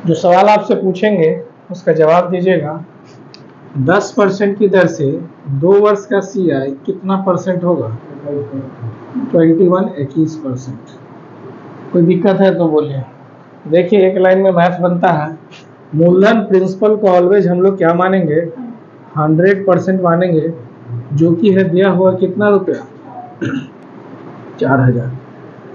जो सवाल आपसे पूछेंगे उसका जवाब दीजिएगा। 10% की दर से 2 वर्ष का CI कितना परसेंट होगा? 21% कोई दिक्कत है तो बोलिए। देखिए एक लाइन में मैथ बनता है। मूलधन प्रिंसिपल को ऑलवेज हम लोग क्या मानेंगे? 100% मानेंगे, जो कि है दिया हुआ कितना रुपया? 4000।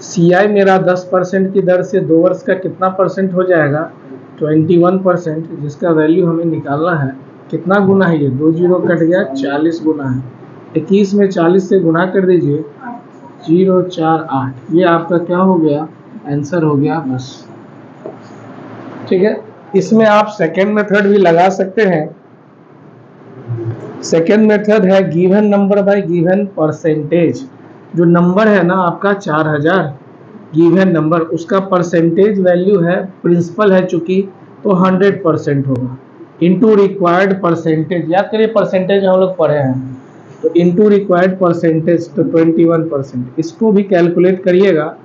CI मेरा 10% की दर से 2 वर्ष का कितना परसेंट हो जाएगा? 21%, जिसका वैल्यू हमें निकालना है। कितना गुना है ये? 2 जीरो कट गया, 40 गुना है। 21 में 40 से गुना कर दीजिए, 048। ये आपका क्या हो गया? आंसर हो गया बस। ठीक है, इसमें आप सेकेंड मेथड भी लगा सकते हैं। सेकेंड मेथड है given number by given percentage. जो नंबर है ना आपका 4000, गिवन नंबर, उसका परसेंटेज वैल्यू है, प्रिंसिपल है चूंकि, तो 100% होगा। इनटू रिक्वायर्ड परसेंटेज, याद करिए परसेंटेज हम लोग पढ़े हैं, तो इनटू रिक्वायर्ड परसेंटेज तो 21%। इसको भी कैलकुलेट करिएगा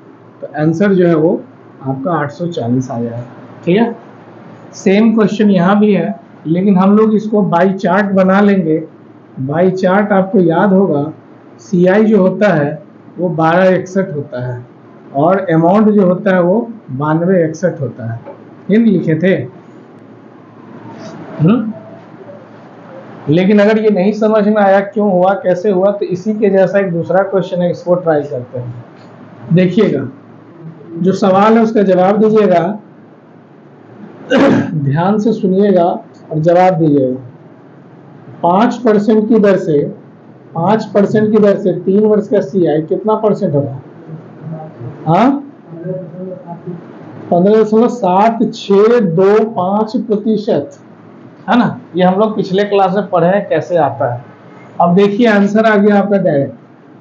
तो आंसर जो है वो आपका 840 आ जाएगा। ठीक है, सेम क्वेश्चन यहाँ भी है, लेकिन हम लोग इसको बाई चार्ट बना लेंगे। बाई चार्ट आपको याद होगा CI जो होता है वो 1261 होता है और अमाउंट जो होता है वो 9261 होता है। ये नहीं लिखे थे? लेकिन अगर ये नहीं समझ में आया क्यों हुआ कैसे हुआ, तो इसी के जैसा एक दूसरा क्वेश्चन है, इसको ट्राई करते हैं। देखिएगा, जो सवाल है उसका जवाब दीजिएगा, ध्यान से सुनिएगा और जवाब दीजिएगा। 5% की दर से 5% की दर से 3 वर्ष का CI कितना परसेंट होगा? हाँ, 15.7625%, है ना? ये हम लोग पिछले क्लास में पढ़े हैं कैसे आता है। अब देखिए आंसर आ गया आपका डायरेक्ट।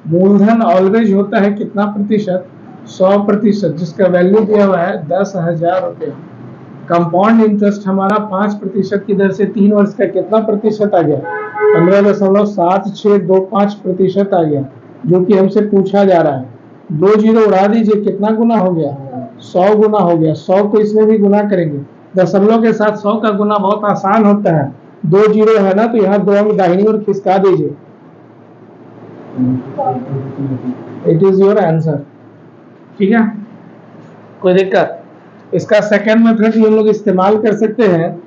मूलधन ऑलवेज होता है कितना प्रतिशत? 100%, जिसका वैल्यू दिया हुआ है 10,000 रुपये। कंपाउंड इंटरेस्ट हमारा 5% की दर से 3 वर्ष का कितना प्रतिशत आ गया? 15.7625% आ गया, जो कि हमसे पूछा जा रहा है। 2 जीरो उड़ा दीजिए, कितना गुना हो गया? 100 गुना हो गया। 100 को इसमें भी गुना करेंगे, दशमलव के साथ 100 का गुना बहुत आसान होता है। 2 जीरो है ना, तो यहाँ 2 अंक दाहिनी ओर खिसका दीजिए। It is your answer. ठीक है, कोई दिक्कत? इसका सेकेंड मेथड भी हम लोग इस्तेमाल कर सकते हैं।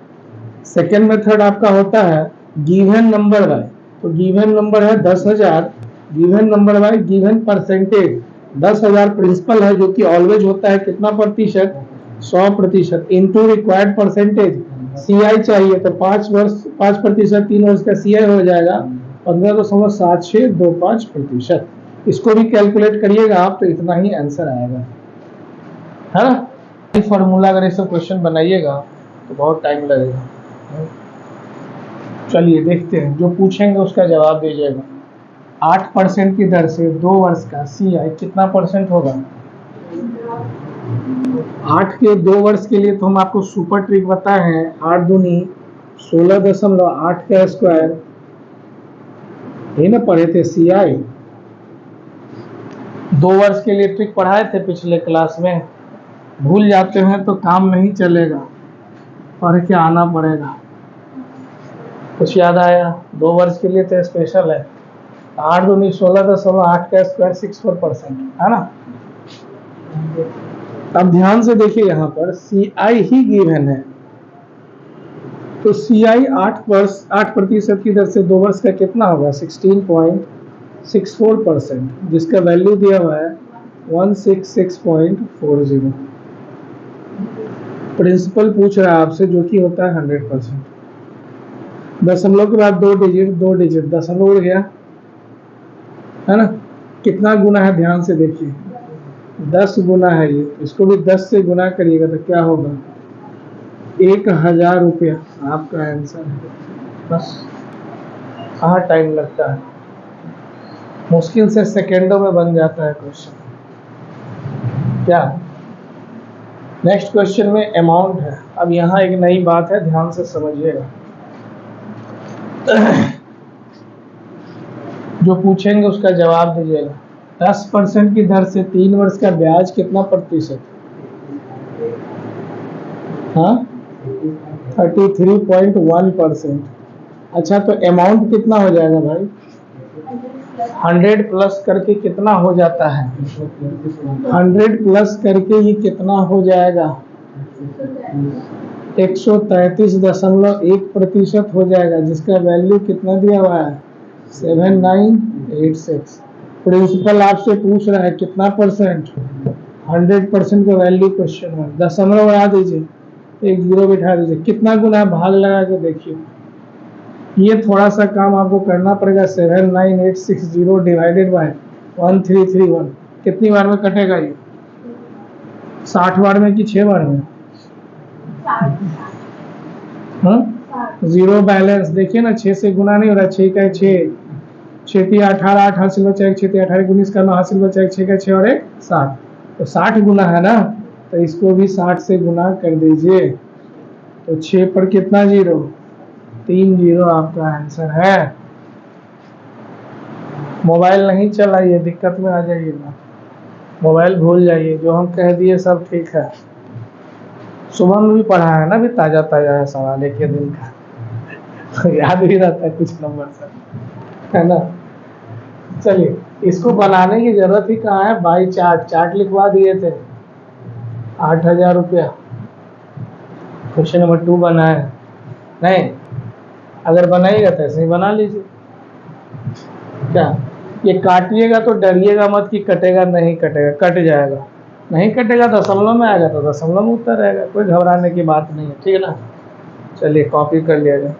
सेकेंड मेथड आपका होता है गिवन नंबर बाय, तो गिवन नंबर है 10,000, given number by given percentage. 10,000 principal है, जो कि ऑलवेज होता है कितना प्रतिशत? 100%, इनटू रिक्वायर्ड परसेंटेज। CI चाहिए तो 5% 3 वर्ष का CI हो जाएगा 15.7625%। इसको भी कैलकुलेट करिएगा आप, तो इतना ही आंसर आएगा, है ना? फॉर्मूला अगर ये सब क्वेश्चन बनाइएगा तो बहुत टाइम लगेगा। चलिए देखते हैं, जो पूछेंगे उसका जवाब दीजिएगा। 8% की दर से 2 वर्ष का CI कितना परसेंट होगा? 8 के 2 वर्ष के लिए तो हम आपको सुपर ट्रिक बताए हैं। 8 दूनी 16.8 का स्क्वायर, ये ना पढ़े थे CI। 2 वर्ष के लिए ट्रिक पढ़ाए थे पिछले क्लास में, भूल जाते हैं तो काम नहीं चलेगा, पढ़ के आना पड़ेगा। कुछ याद आया? 2 वर्ष के लिए तो स्पेशल है। 8 दूनी 16.8 का स्क्वायर 64%, है ना? अब ध्यान से देखिए, यहाँ पर CI ही गिवन है, तो CI 8% की दर से 2 वर्ष का कितना होगा? 16.64%, जिसका वैल्यू दिया हुआ है 166.40। प्रिंसिपल पूछ रहा है आपसे, जो कि होता है 100%। दशमलव के बाद 2 डिजिट दशमलव उड़ गया, है ना? कितना गुना है? ध्यान से देखिए, 10 गुना है ये। इसको भी 10 से गुना करिएगा तो क्या होगा? 1,000 रुपया आपका आंसर है। बस, कहाँ टाइम लगता है, मुश्किल से सेकेंडों में बन जाता है क्वेश्चन। क्या नेक्स्ट क्वेश्चन में अमाउंट है। अब यहाँ एक नई बात है, ध्यान से समझिएगा। जो पूछेंगे उसका जवाब दीजिएगा। 10% की दर से 3 वर्ष का ब्याज कितना प्रतिशत? हाँ, 33.1%। अच्छा, तो अमाउंट कितना हो जाएगा भाई? 100 प्लस करके कितना हो जाता है? 100 प्लस करके ये कितना हो जाएगा? 133.1% हो जाएगा, जिसका वैल्यू कितना दिया हुआ है? 7986। प्रिंसिपल आपसे पूछ रहा है कितना परसेंट? 100% का वैल्यू क्वेश्चन में दशमलव बढ़ा दीजिए, एक जीरो बिठा दीजिए, कितना गुना है भाग लगा के देखिए। ये थोड़ा सा काम आपको करना पड़ेगा। 79860 डिवाइडेड बाय 1331 कितनी बार में कटेगा ये? 60 बार में कि 6 बार में? हाँ, जीरो बैलेंस। देखिए ना, 6 से गुना नहीं हो रहा, 6 का 6, 6 × 18, 8 हासिल बचा एक, 6 × 18 19 का 9 हासिल बचा एक, 6 का 6 और 1 7, तो 60 गुना है ना, तो इसको भी 60 से गुना कर दीजिए। तो 6 पर कितना जीरो? 3 जीरो आपका आंसर है। मोबाइल नहीं चलाइए, दिक्कत में आ जाइएगा। मोबाइल भूल जाइए, जो हम कह दिए सब ठीक है। सुबह में भी पढ़ा है ना, भी ताजा ताजा है सवाल एक ही दिन का याद भी रहता है कुछ नंबर से, है ना। चलिए, इसको बनाने की जरूरत ही कहाँ है भाई? चार्ट लिखवा दिए थे, 8000 रुपया। क्वेश्चन नंबर 2 बनाए नहीं? अगर बनाइएगा तो ऐसे ही बना लीजिए। क्या ये काटिएगा तो डरिएगा मत कि कटेगा, नहीं कटेगा, कट जाएगा। नहीं कटेगा, दशमलव में आएगा तो दशमलव में उत्तर रहेगा, कोई घबराने की बात नहीं है, ठीक है ना। चलिए, कॉपी कर लिया जाए।